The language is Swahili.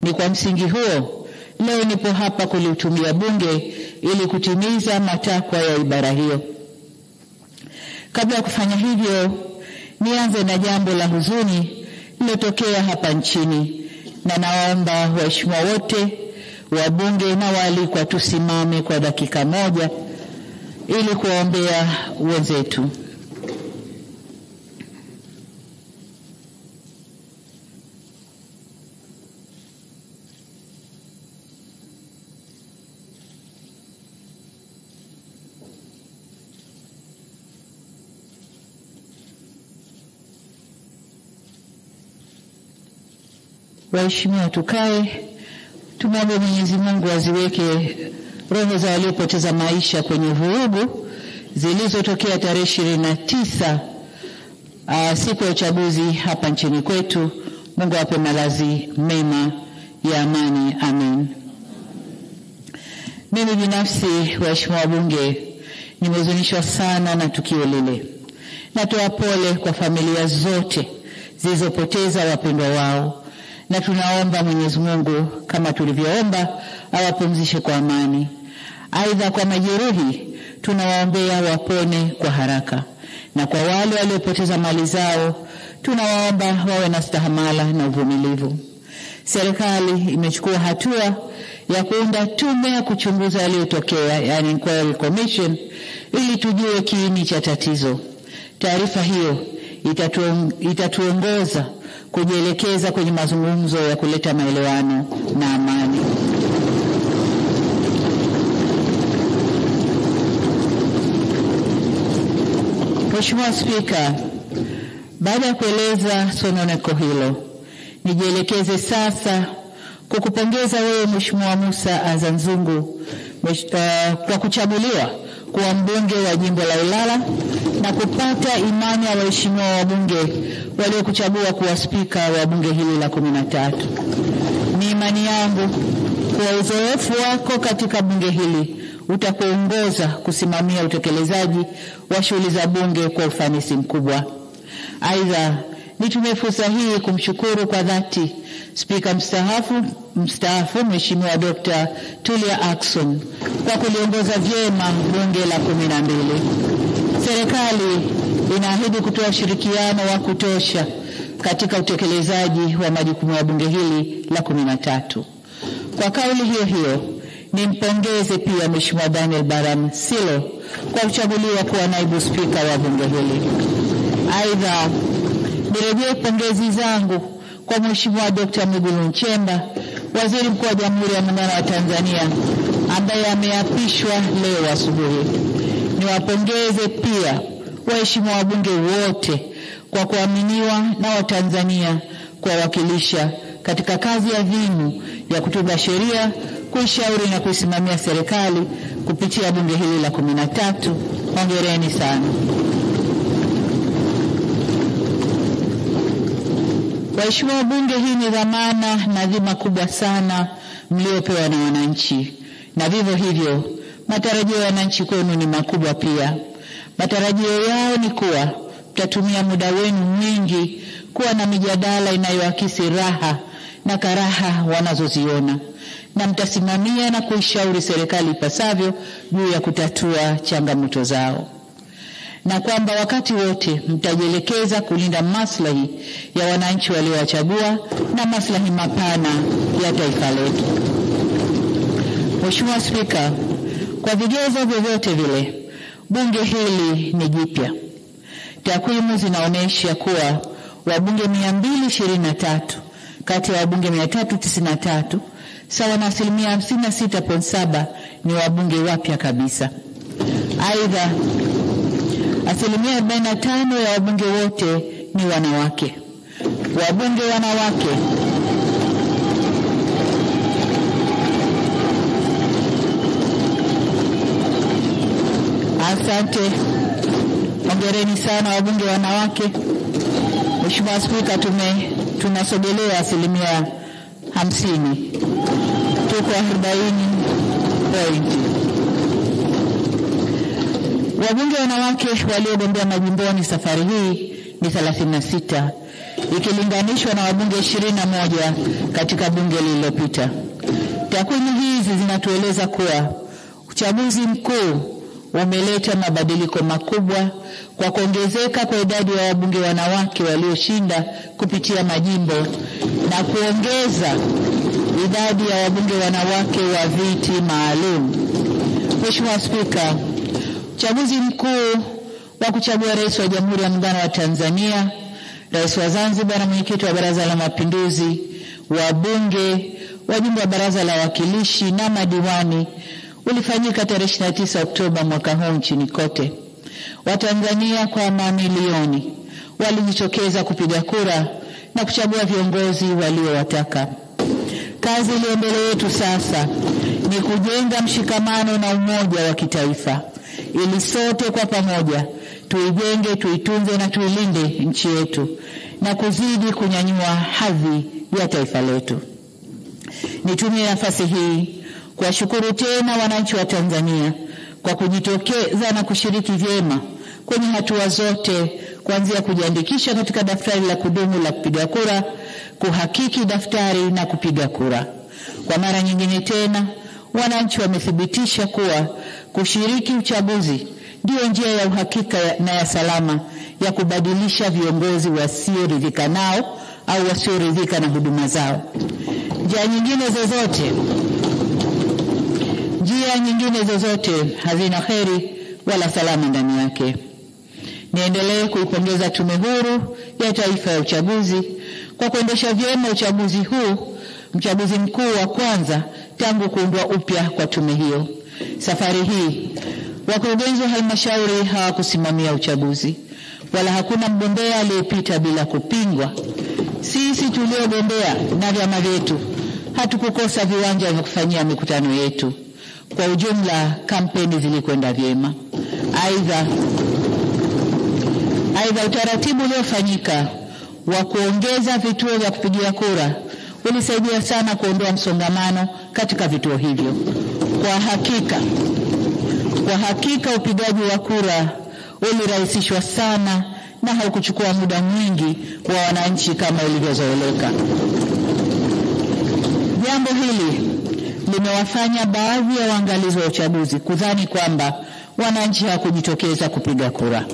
Ni kwa msingi huo leo nipo hapa kulitumia bunge ili kutimiza matakwa ya ibara hiyo. Kabla ya kufanya hivyo, nianze na jambo la huzuni lililotokea hapa nchini, na naomba waheshimiwa wote wabunge na waalikwa tusimame kwa dakika moja ili kuombea wenzetu. Waheshimiwa, tukae. Tumwombe Mwenyezi Mungu aziweke roho za waliopoteza maisha kwenye vurugu zilizotokea tarehe 29 siku ya uchaguzi hapa nchini kwetu. Mungu awape malazi mema ya amani. Amen. Mimi binafsi, waheshimiwa wabunge, nimehuzunishwa sana na tukio lile. Natoa pole kwa familia zote zilizopoteza wapendwa wao, na tunaomba Mwenyezi Mungu kama tulivyoomba awapumzishe kwa amani. Aidha, kwa majeruhi tunawaombea wapone kwa haraka, na kwa wale waliopoteza mali zao tunawaomba wawe na stahamala na uvumilivu. Serikali imechukua hatua ya kuunda tume ya kuchunguza yaliyotokea, yani inquiry commission, ili tujue kiini cha tatizo. Taarifa hiyo itatuongoza kujielekeza kwenye mazungumzo ya kuleta maelewano na amani. Mheshimiwa Spika, baada ya kueleza sononeko hilo, nijielekeze sasa kukupongeza wewe Mheshimiwa Musa Azzan Zungu kwa kuchaguliwa kuwa mbunge wa jimbo la Ilala na kupata imani ya waheshimiwa wabunge waliokuchagua kuwa spika wa bunge hili la 13. Ni imani yangu kuwa uzoefu wako katika bunge hili utakuongoza kusimamia utekelezaji wa shughuli za bunge kwa ufanisi mkubwa. Aidha, nitumie fursa hii kumshukuru kwa dhati Spika mstaafu Mheshimiwa Dr. Tulia Ackson kwa kuliongoza vyema bunge la 12. Serikali inaahidi kutoa ushirikiano wa kutosha katika utekelezaji wa majukumu ya bunge hili la 13. Kwa kauli hiyo hiyo, nimpongeze pia Mheshimiwa Daniel Baram Silo kwa kuchaguliwa kuwa naibu spika wa bunge hili. Aidha, nirejee pongezi zangu kwa Mheshimiwa Dr. Mwigulu Nchemba, Waziri Mkuu wa Jamhuri ya Muungano wa Tanzania, ambaye ameapishwa leo asubuhi. Niwapongeze pia waheshimiwa wabunge wote kwa kuaminiwa na Watanzania kuwawakilisha katika kazi adhimu ya kutunga sheria, kuishauri na kuisimamia serikali kupitia bunge hili la 13. Hongereni sana. Waheshimiwa wabunge, hii ni dhamana na dhima kubwa sana mliopewa na wananchi, na vivyo hivyo matarajio ya wananchi kwenu ni makubwa pia. Matarajio yao ni kuwa mtatumia muda wenu mwingi kuwa na mijadala inayoakisi raha na karaha wanazoziona, na mtasimamia na kuishauri serikali ipasavyo juu ya kutatua changamoto zao, na kwamba wakati wote mtajielekeza kulinda maslahi ya wananchi waliowachagua na maslahi mapana ya taifa letu. Mheshimiwa Spika, kwa vigezo vyovyote vile, bunge hili ni jipya. Takwimu zinaonyesha kuwa wabunge 223 kati ya wabunge 393, sawa na 56.7%, ni wabunge wapya kabisa. Aidha, 45% ya wabunge wote ni wanawake. Wabunge wanawake asante. Hongereni sana wabunge wanawake. Mheshimiwa Spika, tunasogelea 50%. Tuko 40 point. Wabunge wanawake waliogombea majimboni safari hii ni 36 ikilinganishwa na wabunge 21 katika bunge lililopita. Takwimu hizi zinatueleza kuwa uchaguzi mkuu umeleta mabadiliko makubwa kwa kuongezeka kwa idadi ya wabunge wanawake walioshinda kupitia majimbo na kuongeza idadi ya wabunge wanawake wa viti maalum. Mheshimiwa Spika, uchaguzi mkuu wa kuchagua rais wa Jamhuri ya Muungano wa Tanzania, rais wa Zanzibar na mwenyekiti wa Baraza la Mapinduzi, wabunge, wajumbe wa Baraza la Wawakilishi na madiwani ulifanyika tarehe 29 Oktoba mwaka huu nchini kote. Watanzania kwa mamilioni walijitokeza kupiga kura na kuchagua viongozi waliowataka. Kazi iliyo mbele yetu sasa ni kujenga mshikamano na umoja wa kitaifa ili sote kwa pamoja tuijenge, tuitunze na tuilinde nchi yetu na kuzidi kunyanyua hadhi ya taifa letu. Nitumie nafasi hii kuwashukuru tena wananchi wa Tanzania kwa kujitokeza na kushiriki vyema kwenye hatua zote, kuanzia kujiandikisha katika daftari la kudumu la kupiga kura, kuhakiki daftari na kupiga kura. Kwa mara nyingine tena, wananchi wamethibitisha kuwa kushiriki uchaguzi ndio njia ya uhakika na ya salama ya kubadilisha viongozi wasioridhika nao au wasioridhika na huduma zao. Njia nyingine zozote hazina kheri wala salama ndani yake. Niendelee kuipongeza Tume Huru ya Taifa ya Uchaguzi kwa kuendesha vyema uchaguzi huu, mchaguzi mkuu wa kwanza tangu kuundwa upya kwa tume hiyo. Safari hii wakurugenzi wa halmashauri hawakusimamia uchaguzi, wala hakuna mgombea aliyepita bila kupingwa. Sisi tuliogombea na vyama vyetu hatukukosa viwanja vya kufanyia mikutano yetu. Kwa ujumla, kampeni zilikwenda vyema. Aidha, utaratibu uliofanyika wa kuongeza vituo vya kupigia kura ulisaidia sana kuondoa msongamano katika vituo hivyo. Kwa hakika upigaji wa kura ulirahisishwa sana na haukuchukua muda mwingi wa wananchi kama ilivyozoeleka. Jambo hili limewafanya baadhi ya waangalizi wa uchaguzi kudhani kwamba wananchi hawakujitokeza kupiga kura.